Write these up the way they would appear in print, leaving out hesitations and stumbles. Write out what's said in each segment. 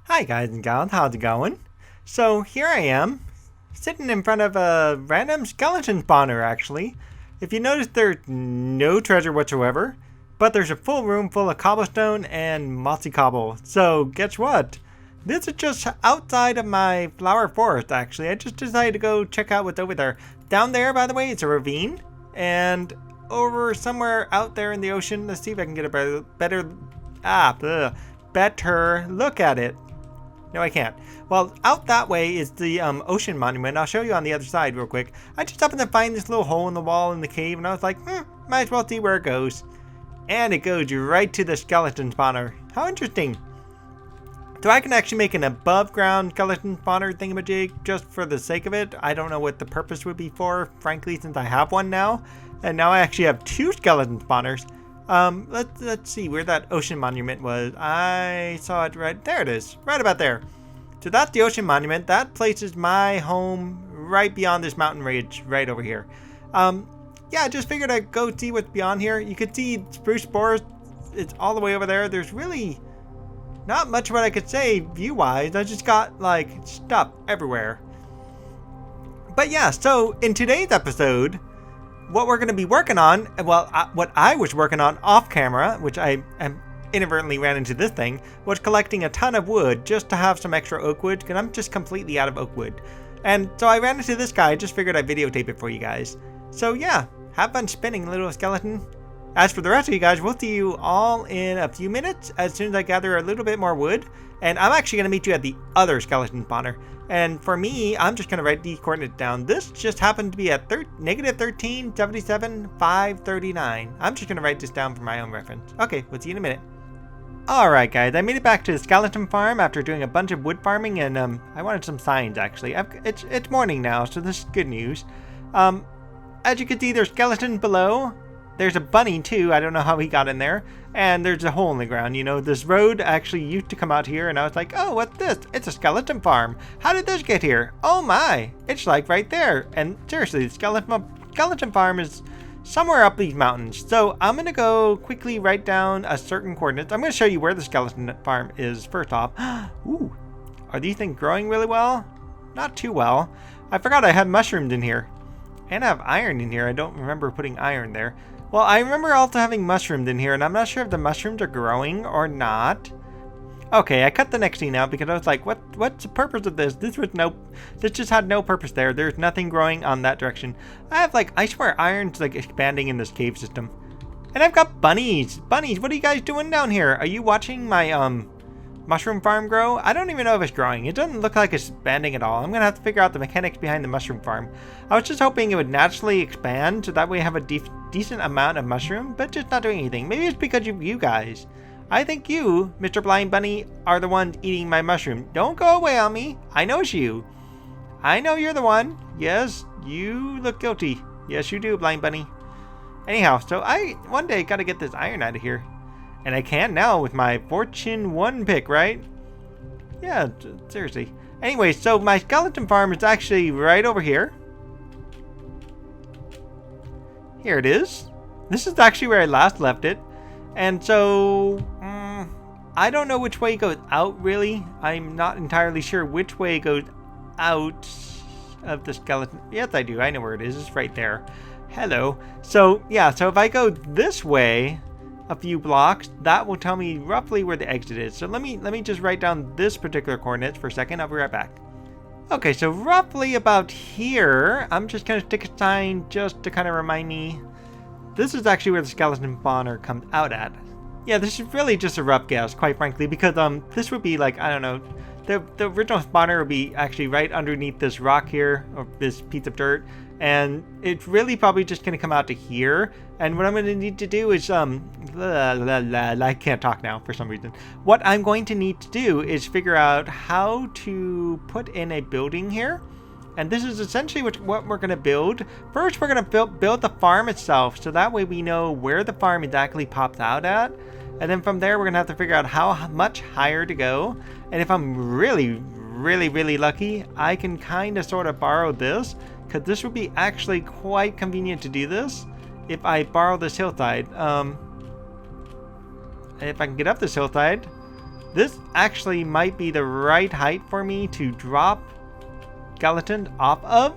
Hi guys and gals, how's it going? So here I am, sitting in front of a random skeleton spawner actually. If you notice, there's no treasure whatsoever, but there's a full room full of cobblestone and mossy cobble. So guess what? This is just outside of my flower forest actually. I just decided to go check out what's over there. Down there, by the way, it's a ravine, and over somewhere out there in the ocean, let's see if I can get a better look at it. No, I can't. Well, out that way is the ocean monument. I'll show you on the other side real quick. I just happened to find this little hole in the wall in the cave, and I was like, might as well see where it goes. And it goes right to the skeleton spawner. How interesting. So I can actually make an above ground skeleton spawner thingamajig just for the sake of it. I don't know what the purpose would be for, frankly, since I have one now. And now I actually have two skeleton spawners. Let's see where that ocean monument was. I saw it right there. It is right about there. So that's the ocean monument. That places my home right beyond this mountain ridge right over here. Yeah, I just figured I'd go see what's beyond here. You could see spruce forest. It's all the way over there. There's really not much what I could say view-wise. I just got like stuff everywhere. But yeah, so in today's episode, what we're going to be working on, well, what I was working on off camera, which I inadvertently ran into this thing, was collecting a ton of wood just to have some extra oak wood, because I'm just completely out of oak wood. And so I ran into this guy. I just figured I'd videotape it for you guys. So yeah, have fun spinning, little skeleton. As for the rest of you guys, we'll see you all in a few minutes as soon as I gather a little bit more wood. And I'm actually going to meet you at the other skeleton spawner. And for me, I'm just going to write these coordinates down. This just happened to be at -13, 77, 539. I'm just going to write this down for my own reference. Okay, we'll see you in a minute. Alright guys, I made it back to the skeleton farm after doing a bunch of wood farming, and I wanted some signs actually. It's morning now, so this is good news. As you can see, there's skeletons below. There's a bunny too, I don't know how he got in there. And there's a hole in the ground, you know. This road actually used to come out here, and I was like, oh, what's this? It's a skeleton farm. How did this get here? Oh my, it's like right there. And seriously, the skeleton farm is somewhere up these mountains. So I'm gonna go quickly write down a certain coordinates. I'm gonna show you where the skeleton farm is first off. Ooh, are these things growing really well? Not too well. I forgot I had mushrooms in here. And I have iron in here. I don't remember putting iron there. Well, I remember also having mushrooms in here, and I'm not sure if the mushrooms are growing or not. Okay, I cut the next scene out because I was like, what's the purpose of this? This just had no purpose there. There's nothing growing on that direction. I have like, I swear iron's like expanding in this cave system. And I've got bunnies. Bunnies, what are you guys doing down here? Are you watching my mushroom farm grow? I don't even know if it's growing. It doesn't look like it's expanding at all. I'm gonna have to figure out the mechanics behind the mushroom farm. I was just hoping it would naturally expand so that way I have a decent amount of mushroom, but just not doing anything. Maybe it's because of you guys. I think you, Mr. Blind Bunny, are the ones eating my mushroom. Don't go away on me. I know it's you. I know you're the one. Yes, you look guilty. Yes, you do, Blind Bunny. Anyhow, so I one day gotta get this iron out of here. And I can now with my Fortune 1 pick, right? Yeah, seriously. Anyway, so my skeleton farm is actually right over here. Here it is. This is actually where I last left it. And so, I don't know which way it goes out, really. I'm not entirely sure which way it goes out of the skeleton. Yes, I do. I know where it is. It's right there. Hello. So, yeah, so if I go this way a few blocks, that will tell me roughly where the exit is. So let me just write down this particular coordinates for a second. I'll be right back. Okay, so roughly about here, I'm just gonna stick a sign just to kind of remind me. This is actually where the skeleton spawner comes out at. Yeah, this is really just a rough guess, quite frankly, because this would be like, I don't know, the original spawner would be actually right underneath this rock here, or this piece of dirt, and it's really probably just gonna come out to here. And what I'm gonna need to do is I can't talk now for some reason. What I'm going to need to do is figure out how to put in a building here. And this is essentially what we're going to build. First, we're going to build the farm itself, so that way we know where the farm exactly pops out at. And then from there, we're going to have to figure out how much higher to go. And if I'm really lucky, I can kind of sort of borrow this, because this would be actually quite convenient to do this. if I borrow this hillside. If I can get up this hillside, this actually might be the right height for me to drop skeleton off of.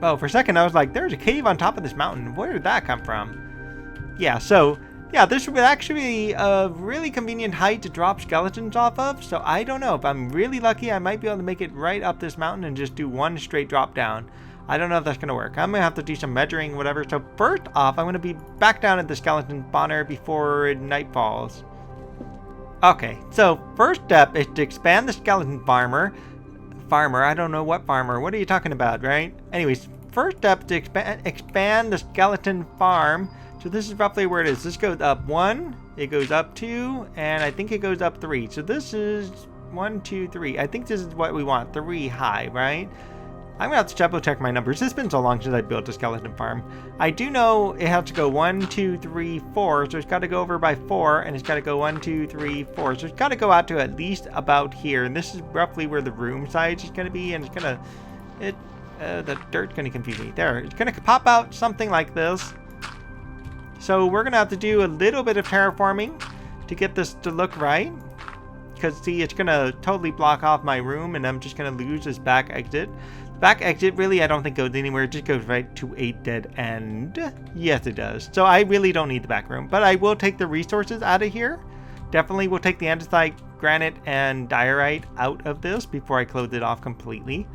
Oh, for a second I was like, there's a cave on top of this mountain. Where did that come from? Yeah, so yeah, this would actually be a really convenient height to drop skeletons off of. So I don't know, if I'm really lucky, I might be able to make it right up this mountain and just do one straight drop down. I don't know if that's going to work. I'm going to have to do some measuring, whatever. So first off, I'm going to be back down at the skeleton spawner before night falls. Okay, so first step is to expand the skeleton farmer. I don't know what farmer. What are you talking about, right? Anyways, first step to expand the skeleton farm. So this is roughly where it is. This goes up 1, it goes up 2, and I think it goes up 3. So this is 1, 2, 3. I think this is what we want, 3 high, right? I'm gonna have to double check my numbers. It's been so long since I built a skeleton farm. I do know it has to go 1, 2, 3, 4. So it's got to go over by 4, and it's got to go 1, 2, 3, 4. So it's got to go out to at least about here. And this is roughly where the room size is gonna be. And it's gonna, the dirt's gonna confuse me. There, it's gonna pop out something like this. So we're gonna have to do a little bit of terraforming to get this to look right. Because see, it's gonna totally block off my room, and I'm just gonna lose this back exit. Back exit really I don't think goes anywhere. It just goes right to a dead end. Yes, it does. So I really don't need the back room, but I will take the resources out of here. Definitely will take the andesite, granite, and diorite out of this before I close it off completely.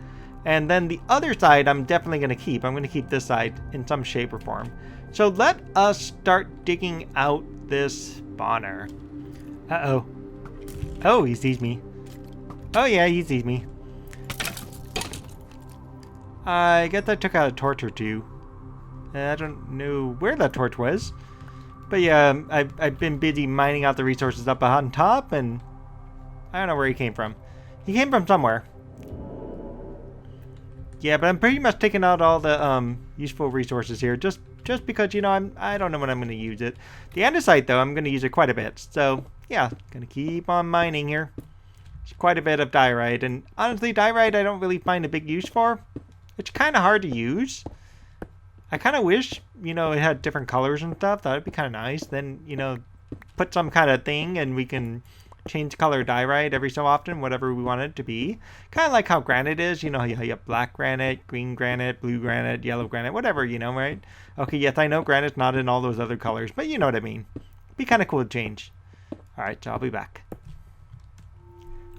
And then the other side I'm definitely going to keep. I'm going to keep this side in some shape or form. So let us start digging out this spawner. Uh-oh. Oh, he sees me. Oh yeah, he sees me. I guess I took out a torch or two. I don't know where that torch was. But yeah, I've been busy mining out the resources up on top, and I don't know where he came from. He came from somewhere. Yeah, but I'm pretty much taking out all the useful resources here, just because, you know, I don't know when I'm going to use it. The andesite, though, I'm going to use it quite a bit. So yeah, going to keep on mining here. There's quite a bit of diorite, and honestly, diorite I don't really find a big use for. It's kind of hard to use. I kind of wish, you know, it had different colors and stuff. That would be kind of nice. Then, you know, put some kind of thing and we can change color diorite every so often, whatever we want it to be. Kind of like how granite is. You know, you have black granite, green granite, blue granite, yellow granite, whatever, you know, right? Okay, yes, I know granite's not in all those other colors, but you know what I mean. Be kind of cool to change. All right, so I'll be back.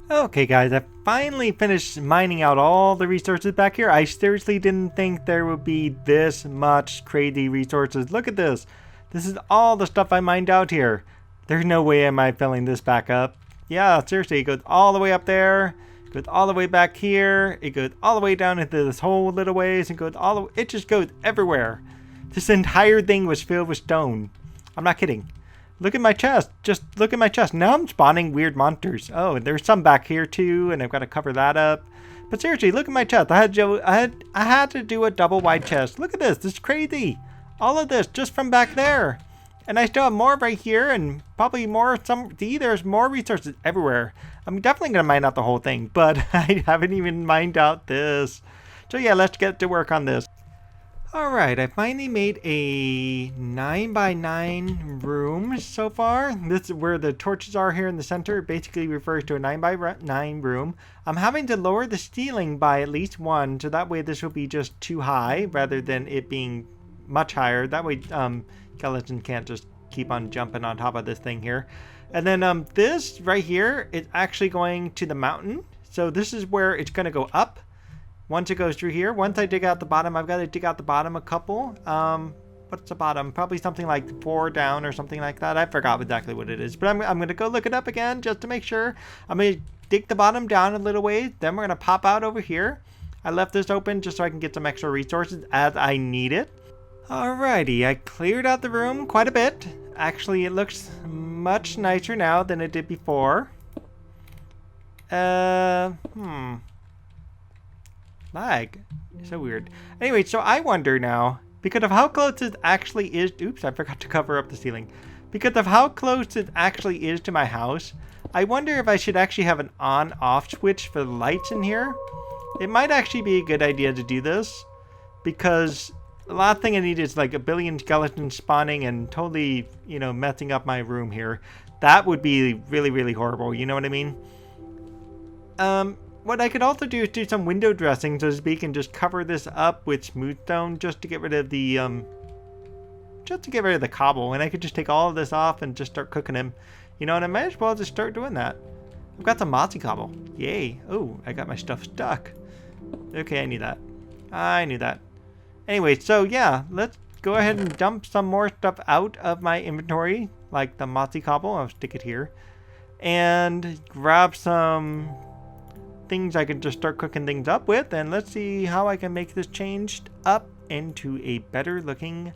Okay guys, I finally finished mining out all the resources back here. I seriously didn't think there would be this much crazy resources. Look at this. This is all the stuff I mined out here. There's no way am I filling this back up. Yeah, seriously, it goes all the way up there. It goes all the way back here. It goes all the way down into this whole little ways. It goes all the way, it just goes everywhere. This entire thing was filled with stone. I'm not kidding. Look at my chest. Just look at my chest. Now I'm spawning weird monsters. Oh, and there's some back here too, and I've got to cover that up. But seriously, look at my chest. I had to do a double wide chest. Look at this. This is crazy. All of this just from back there. And I still have more right here, and probably more. See, there's more resources everywhere. I'm definitely going to mine out the whole thing, but I haven't even mined out this. So yeah, let's get to work on this. Alright, I finally made a 9x9 room so far. This is where the torches are here in the center. It basically refers to a 9x9 room. I'm having to lower the ceiling by at least 1, so that way this will be just too high rather than it being much higher. That way skeleton can't just keep on jumping on top of this thing here. And then this right here is actually going to the mountain. So this is where it's going to go up. Once it goes through here, once I dig out the bottom, I've got to dig out the bottom a couple. What's the bottom? Probably something like 4 down or something like that. I forgot exactly what it is, but I'm going to go look it up again just to make sure. I'm going to dig the bottom down a little ways. Then we're going to pop out over here. I left this open just so I can get some extra resources as I need it. Alrighty, I cleared out the room quite a bit. Actually, it looks much nicer now than it did before. Lag. So weird. Anyway, so I wonder now, because of how close it actually is... Oops, I forgot to cover up the ceiling. Because of how close it actually is to my house, I wonder if I should actually have an on-off switch for the lights in here. It might actually be a good idea to do this, because The last thing I need is like a billion skeletons spawning and totally, you know, messing up my room here. That would be really, really horrible. You know what I mean? What I could also do is do some window dressing, so to speak, and just cover this up with smooth stone just to get rid of the, cobble. And I could just take all of this off and just start cooking him. You know, and I might as well just start doing that. I've got some mossy cobble. Yay. Oh, I got my stuff stuck. Okay, I knew that. I knew that. Anyway, so yeah, let's go ahead and dump some more stuff out of my inventory, like the mossy cobble. I'll stick it here. And grab some things I can just start cooking things up with, and let's see how I can make this changed up into a better looking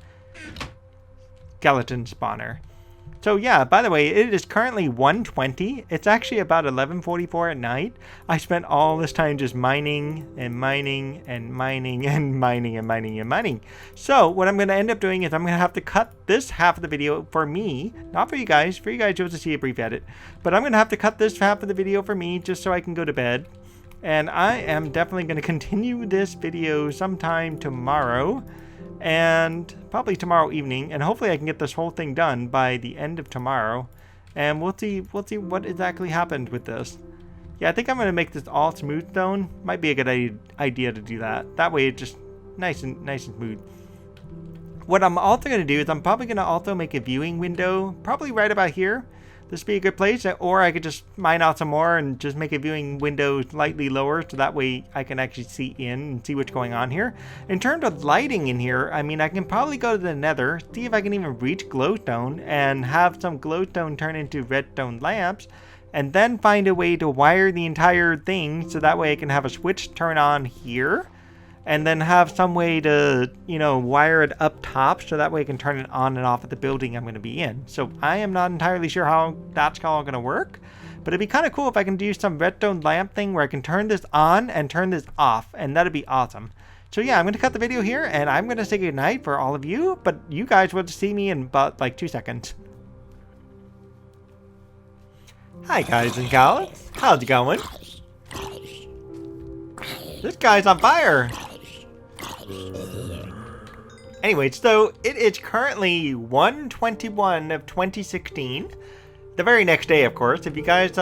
skeleton spawner. So yeah, by the way, it is currently 1:20. It's actually about 11:44 at night. I spent all this time just mining and mining and mining and mining and mining and mining. So what I'm going to end up doing is I'm going to have to cut this half of the video for me, not for you guys. For you guys, you'll just see a brief edit. But I'm going to have to cut this half of the video for me just so I can go to bed. And I am definitely going to continue this video sometime tomorrow. And probably tomorrow evening, and hopefully I can get this whole thing done by the end of tomorrow, and we'll see what exactly happened with this. Yeah, I think I'm going to make this all smooth stone. Might be a good idea to do that. That way it's just nice and smooth. What I'm also going to do is I'm probably going to also make a viewing window, probably right about here. This would be a good place, or I could just mine out some more and just make a viewing window slightly lower so that way I can actually see in and see what's going on here. In terms of lighting in here, I mean, I can probably go to the Nether, see if I can even reach glowstone and have some glowstone turn into redstone lamps, and then find a way to wire the entire thing so that way I can have a switch turn on here. And then have some way to, you know, wire it up top so that way I can turn it on and off at the building I'm going to be in. So I am not entirely sure how that's all going to work. But it'd be kind of cool if I can do some redstone lamp thing where I can turn this on and turn this off. And that'd be awesome. So yeah, I'm going to cut the video here and I'm going to say goodnight for all of you. But you guys will see me in about like 2 seconds. Hi guys and gals. How's it going? This guy's on fire. Anyway, so it is currently 1:21 of 2016. The very next day, of course. If you guys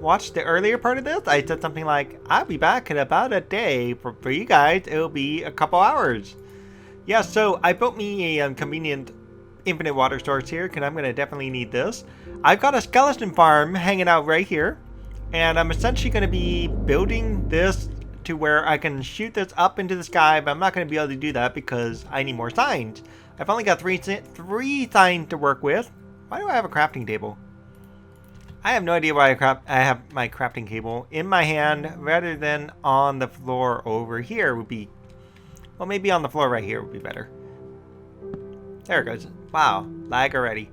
watched the earlier part of this, I said something like, I'll be back in about a day. For you guys, it'll be a couple hours. Yeah, so I built me a convenient infinite water source here, because I'm going to definitely need this. I've got a skeleton farm hanging out right here. And I'm essentially going to be building this to where I can shoot this up into the sky, but I'm not going to be able to do that because I need more signs. I've only got three signs to work with. Why do I have a crafting table? I have no idea why I have my crafting table in my hand rather than on the floor over here would be... Well, maybe on the floor right here would be better. There it goes. Wow, lag already.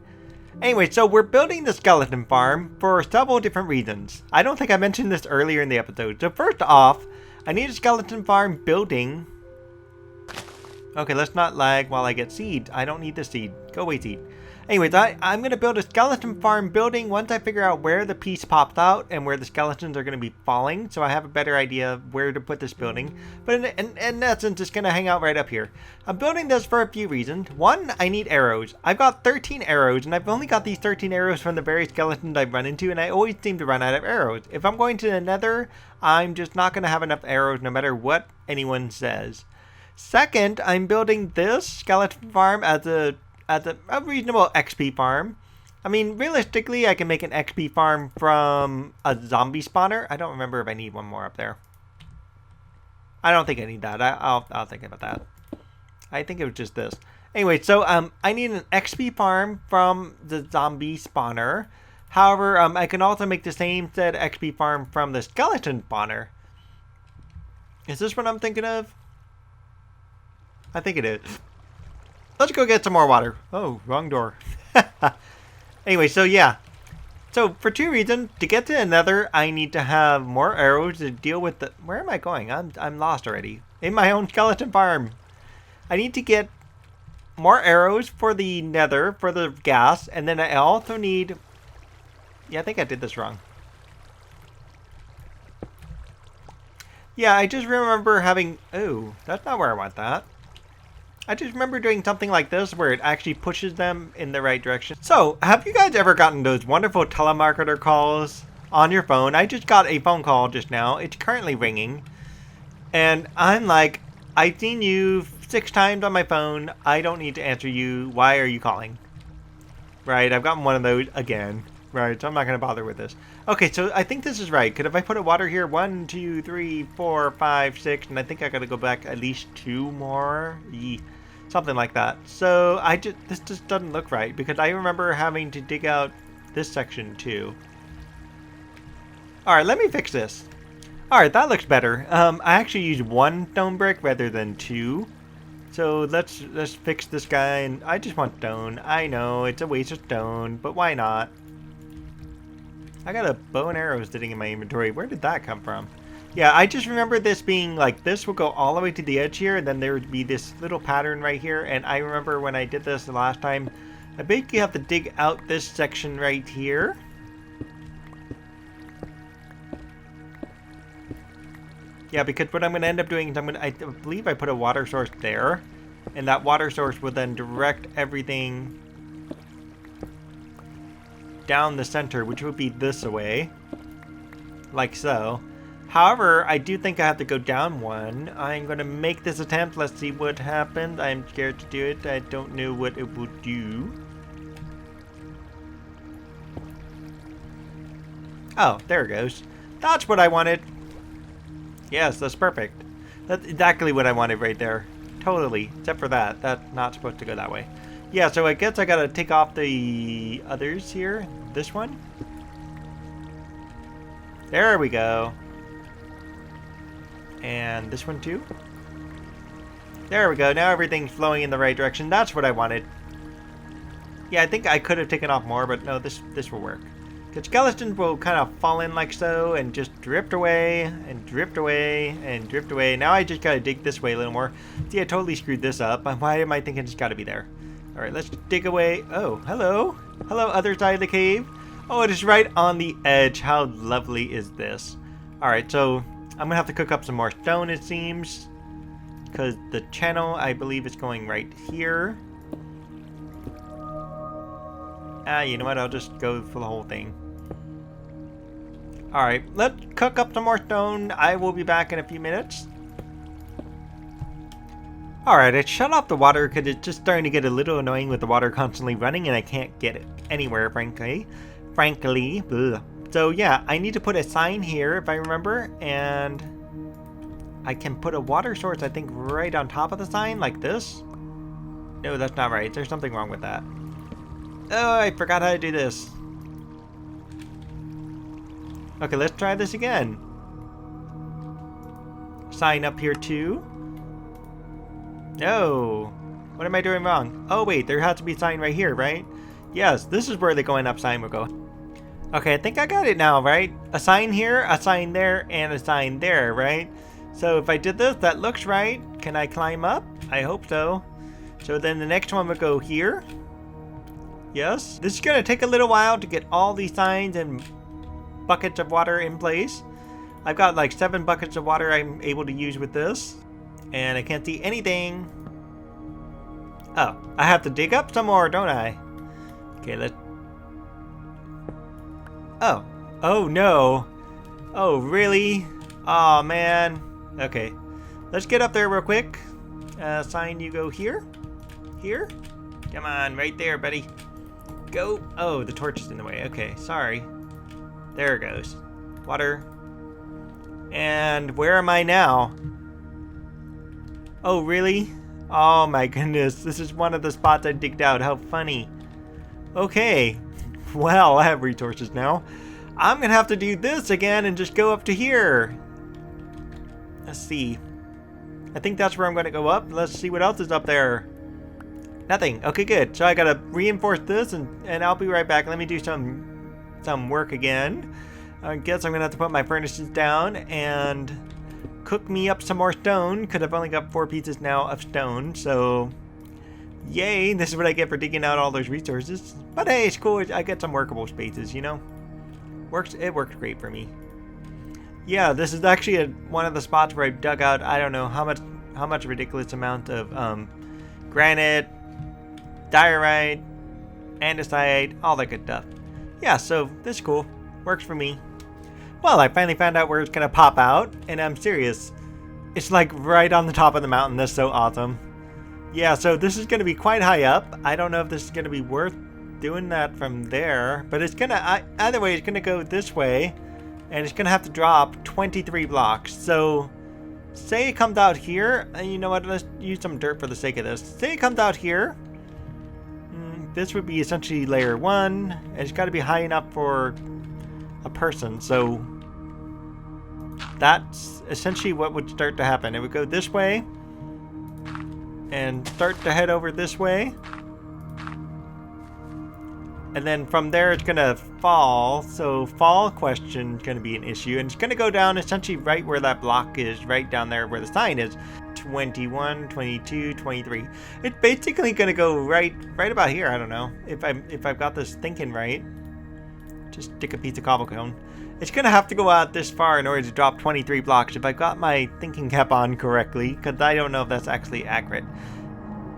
Anyway, so we're building the skeleton farm for several different reasons. I don't think I mentioned this earlier in the episode. So first off, I need a skeleton farm building. Okay, let's not lag while I get seed. I don't need the seed. Go away, seed. Anyways, I'm going to build a skeleton farm building once I figure out where the piece pops out and where the skeletons are going to be falling. So I have a better idea of where to put this building. But in essence, it's going to hang out right up here. I'm building this for a few reasons. One, I need arrows. I've got 13 arrows, and I've only got these 13 arrows from the various skeletons I've run into, and I always seem to run out of arrows. If I'm going to the Nether, I'm just not going to have enough arrows no matter what anyone says. Second, I'm building this skeleton farm as a reasonable XP farm. I mean, realistically, I can make an XP farm from a zombie spawner. I don't remember if I need one more up there. I don't think I need that. I'll think about that. I think it was just this. Anyway, so I need an XP farm from the zombie spawner. However, I can also make the same said XP farm from the skeleton spawner. Is this what I'm thinking of? I think it is. Let's go get some more water. Oh, wrong door. Anyway, so yeah. So for two reasons, to get to the Nether, I need to have more arrows to deal with the... Where am I going? I'm lost already. In my own skeleton farm. I need to get more arrows for the Nether, for the gas, and then I also need... Yeah, I think I did this wrong. Yeah, I just remember having... Oh, that's not where I want that. I just remember doing something like this where it actually pushes them in the right direction. So, have you guys ever gotten those wonderful telemarketer calls on your phone? I just got a phone call just now. It's currently ringing. And I'm like, I've seen you 6 times on my phone. I don't need to answer you. Why are you calling? Right, I've gotten one of those again. Right, so I'm not going to bother with this. Okay, so I think this is right. Because if I put a water here, 1, 2, 3, 4, 5, 6, and I think I got to go back at least 2 more. Something like that. So this just doesn't look right because I remember having to dig out this section too. All right, let me fix this. All right, that looks better. I actually used 1 stone brick rather than 2. So let's fix this guy, and I just want stone. I know it's a waste of stone, but why not? I got a bow and arrow sitting in my inventory. Where did that come from? Yeah, I just remember this being like this would go all the way to the edge here, and then there would be this little pattern right here. And I remember when I did this the last time, I basically have to dig out this section right here. Yeah, because what I'm going to end up doing is I believe I put a water source there, and that water source will then direct everything down the center, which would be this way, like so. However, I do think I have to go down 1. I'm going to make this attempt. Let's see what happens. I'm scared to do it. I don't know what it will do. Oh, there it goes. That's what I wanted. Yes, that's perfect. That's exactly what I wanted right there. Totally. Except for that. That's not supposed to go that way. Yeah, so I guess I got to take off the others here. This one. There we go. And this one too. There we go. Now everything's flowing in the right direction. That's what I wanted. Yeah, I think I could have taken off more, but no, this will work. Because skeletons will kind of fall in like so and just drift away and drift away and drift away. Now I just got to dig this way a little more. See, I totally screwed this up. Why am I thinking it's got to be there? All right, let's dig away. Oh, hello. Hello, other side of the cave. Oh, it is right on the edge. How lovely is this? All right, so I'm going to have to cook up some more stone, it seems. Because the channel, I believe, is going right here. You know what? I'll just go for the whole thing. Alright, let's cook up some more stone. I will be back in a few minutes. Alright, I shut off the water because it's just starting to get a little annoying with the water constantly running and I can't get it anywhere, frankly. Ugh. So yeah, I need to put a sign here if I remember, and I can put a water source, I think, right on top of the sign like this. No, that's not right. There's something wrong with that. Oh, I forgot how to do this. Okay, let's try this again. Sign up here too. No. What am I doing wrong? Oh wait, there has to be a sign right here, right? Yes, this is where the going up sign will go. Okay, I think I got it now, right? A sign here, a sign there, and a sign there, right? So if I did this, that looks right. Can I climb up? I hope so. So then the next one would go here. Yes. This is going to take a little while to get all these signs and buckets of water in place. I've got like 7 buckets of water I'm able to use with this. And I can't see anything. Oh, I have to dig up some more, don't I? Okay, let's... Oh. Oh, no. Oh, really? Oh, man. Okay. Let's get up there real quick. Sign, you go here. Here. Come on, right there, buddy. Go. Oh, the torch is in the way. Okay, sorry. There it goes. Water. And where am I now? Oh, really? Oh, my goodness. This is one of the spots I digged out. How funny. Okay. Well, I have resources now. I'm going to have to do this again and just go up to here. Let's see. I think that's where I'm going to go up. Let's see what else is up there. Nothing. Okay, good. So I got to reinforce this and I'll be right back. Let me do some work again. I guess I'm going to have to put my furnaces down and cook me up some more stone because I've only got 4 pieces now of stone. So, yay. This is what I get for digging out all those resources. But hey, it's cool. I get some workable spaces, you know. It works great for me. Yeah, this is actually one of the spots where I dug out, I don't know how much ridiculous amount of granite, diorite, andesite, all that good stuff. Yeah, so this is cool. Works for me. Well, I finally found out where it's gonna pop out, and I'm serious. It's like right on the top of the mountain. That's so awesome. Yeah, so this is gonna be quite high up. I don't know if this is gonna be worth doing that from there, but it's gonna, either way, it's gonna go this way, and it's gonna have to drop 23 blocks. So, say it comes out here, and you know what, let's use some dirt for the sake of this. Say it comes out here. This would be essentially layer 1, and it's gotta be high enough for a person, so that's essentially what would start to happen. It would go this way and start to head over this way, and then from there it's gonna fall. So fall question is gonna be an issue, and it's gonna go down essentially right where that block is, right down there where the sign is. 21, 22, 23. It's basically gonna go right about here. I don't know if I've got this thinking right. Just stick a piece of cobblestone. It's gonna have to go out this far in order to drop 23 blocks if I got my thinking cap on correctly, because I don't know if that's actually accurate.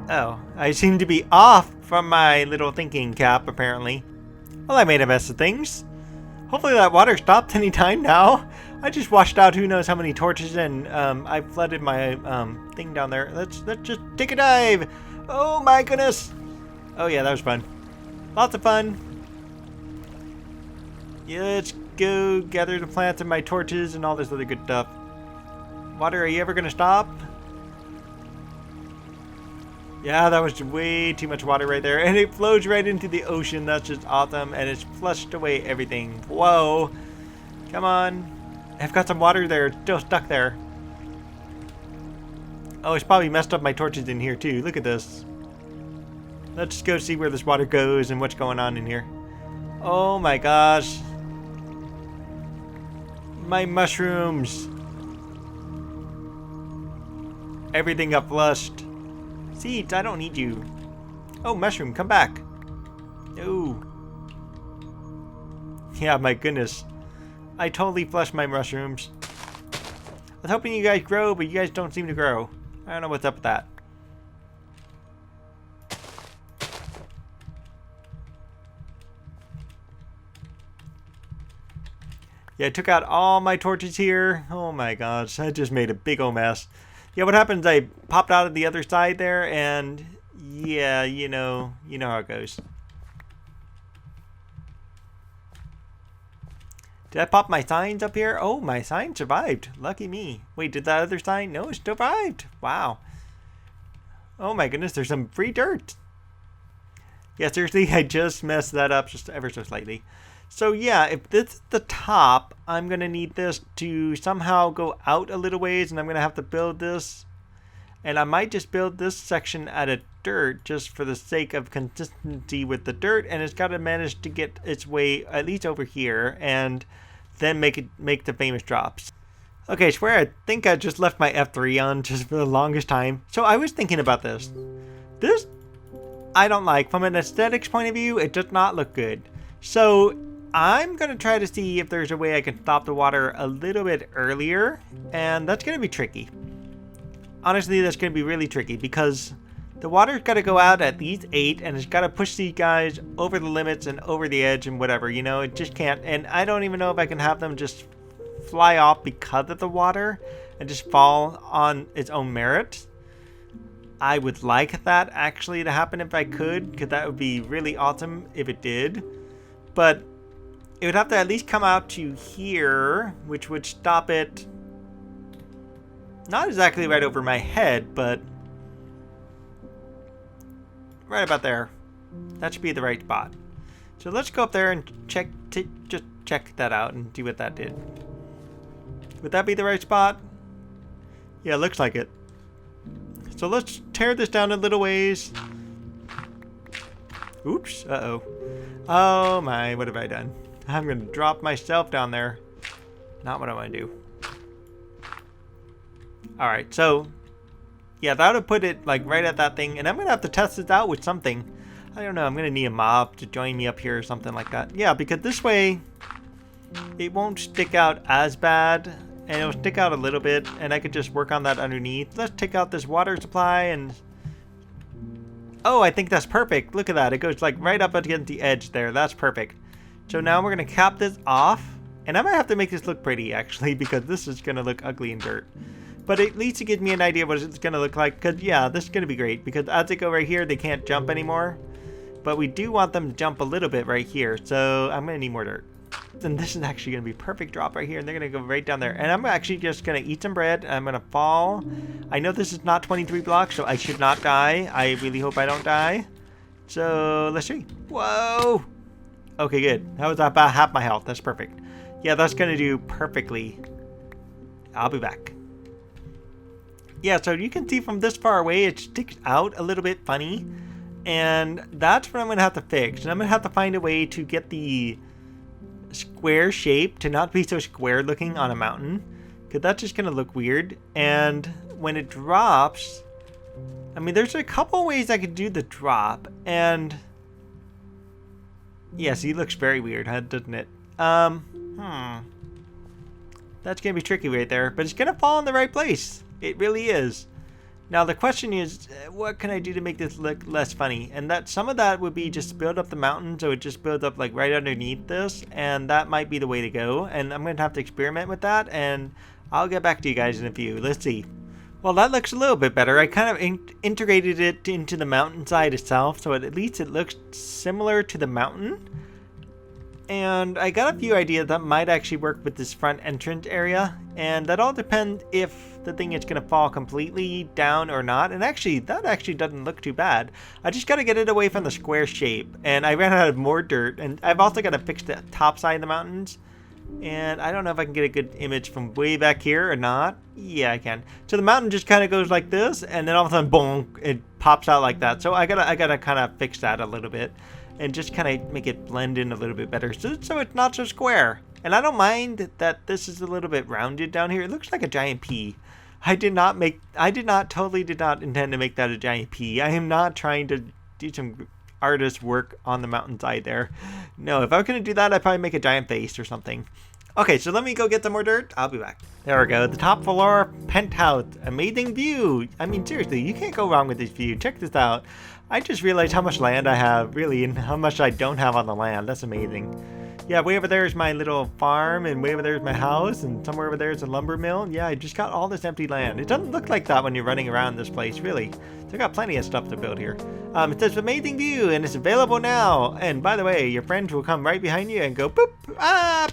Oh, I seem to be off from my little thinking cap apparently. Well, I made a mess of things. Hopefully that water stopped any time now. I just washed out who knows how many torches, and I flooded my thing down there. Let's just take a dive. Oh my goodness. Oh yeah, that was fun. Lots of fun. Yeah, let's go gather the plants and my torches and all this other good stuff. Water, are you ever gonna stop? Yeah, that was way too much water right there, and it flows right into the ocean. That's just awesome, and it's flushed away everything. Whoa. Come on. I've got some water there. It's still stuck there. Oh, it's probably messed up my torches in here too. Look at this. Let's go see where this water goes and what's going on in here. Oh my gosh. My mushrooms. Everything got flushed. Seeds, I don't need you. Oh, mushroom, come back. Oh. Yeah, my goodness. I totally flushed my mushrooms. I was hoping you guys grow, but you guys don't seem to grow. I don't know what's up with that. Yeah, I took out all my torches here. Oh my gosh, I just made a big old mess. Yeah, what happens, I popped out of the other side there, and yeah, you know how it goes. Did I pop my signs up here? Oh, my sign survived. Lucky me. Wait, did that other sign? No, it survived. Wow. Oh my goodness, there's some free dirt. Yeah, seriously, I just messed that up just ever so slightly. So yeah, if this is the top, I'm going to need this to somehow go out a little ways, and I'm going to have to build this. And I might just build this section out of dirt just for the sake of consistency with the dirt, and it's got to manage to get its way at least over here and then make the famous drops. Okay, I swear I think I just left my F3 on just for the longest time. So I was thinking about this. This I don't like. From an aesthetics point of view, it does not look good. So I'm going to try to see if there's a way I can stop the water a little bit earlier, and that's going to be tricky. Honestly, that's going to be really tricky because the water's got to go out at least 8, and it's got to push these guys over the limits and over the edge and whatever, you know, it just can't. And I don't even know if I can have them just fly off because of the water and just fall on its own merit. I would like that actually to happen if I could, because that would be really awesome if it did. But it would have to at least come out to here, which would stop it. Not exactly right over my head, but right about there. That should be the right spot. So let's go up there and just check that out and see what that did. Would that be the right spot? Yeah, looks like it. So let's tear this down a little ways. Oops, uh-oh. Oh my, what have I done? I'm gonna drop myself down there. Not what I want to do. Alright, so yeah, that would put it like right at that thing, and I'm gonna have to test this out with something. I don't know, I'm gonna need a mob to join me up here or something like that. Yeah, because this way it won't stick out as bad, and it'll stick out a little bit, and I could just work on that underneath. Let's take out this water supply and Oh, I think that's perfect. Look at that. It goes like right up against the edge there. That's perfect. So now we're going to cap this off. And I might have to make this look pretty, actually, because this is going to look ugly in dirt. But at least it gives me an idea what it's going to look like. Because, yeah, this is going to be great. Because as they go right here, they can't jump anymore. But we do want them to jump a little bit right here. So I'm going to need more dirt. And this is actually going to be a perfect drop right here. And they're going to go right down there. And I'm actually just going to eat some bread. I'm going to fall. I know this is not 23 blocks, so I should not die. I really hope I don't die. So let's see. Whoa. Okay, good. That was about half my health. That's perfect. Yeah, that's going to do perfectly. I'll be back. Yeah, so you can see from this far away, it sticks out a little bit funny. And that's what I'm going to have to fix. And I'm going to have to find a way to get the square shape to not be so square looking on a mountain. Because that's just going to look weird. And when it drops, I mean, there's a couple ways I could do the drop. And yeah, see, it looks very weird, doesn't it? That's going to be tricky right there, but it's going to fall in the right place. It really is. Now the question is, what can I do to make this look less funny? And that some of that would be just build up the mountain, so it just builds up like right underneath this, and that might be the way to go. And I'm going to have to experiment with that, and I'll get back to you guys in a few. Let's see. Well, that looks a little bit better. I kind of integrated it into the mountainside itself, so at least it looks similar to the mountain. And I got a few ideas that might actually work with this front entrance area. And that all depends if the thing is going to fall completely down or not. And actually, that actually doesn't look too bad. I just got to get it away from the square shape. And I ran out of more dirt. And I've also got to fix the top side of the mountains. And I don't know if I can get a good image from way back here or not. Yeah, I can. So the mountain just kind of goes like this. And then all of a sudden, boom, it pops out like that. So I gotta kind of fix that a little bit. And just kind of make it blend in a little bit better, so it's not so square. And I don't mind that this is a little bit rounded down here. It looks like a giant pea. I totally did not intend to make that a giant pea. I am not trying to do some artist work on the mountainside there. No, if I was going to do that, I'd probably make a giant face or something. Okay, so let me go get some more dirt. I'll be back. There we go. The top floor penthouse. Amazing view. I mean, seriously, you can't go wrong with this view. Check this out. I just realized how much land I have, really, and how much I don't have on the land. That's amazing. Yeah, way over there is my little farm, and way over there is my house, and somewhere over there is a lumber mill. Yeah, I just got all this empty land. It doesn't look like that when you're running around this place, really. So I got plenty of stuff to build here. It says amazing view, and it's available now. And by the way, your friends will come right behind you and go boop, ah,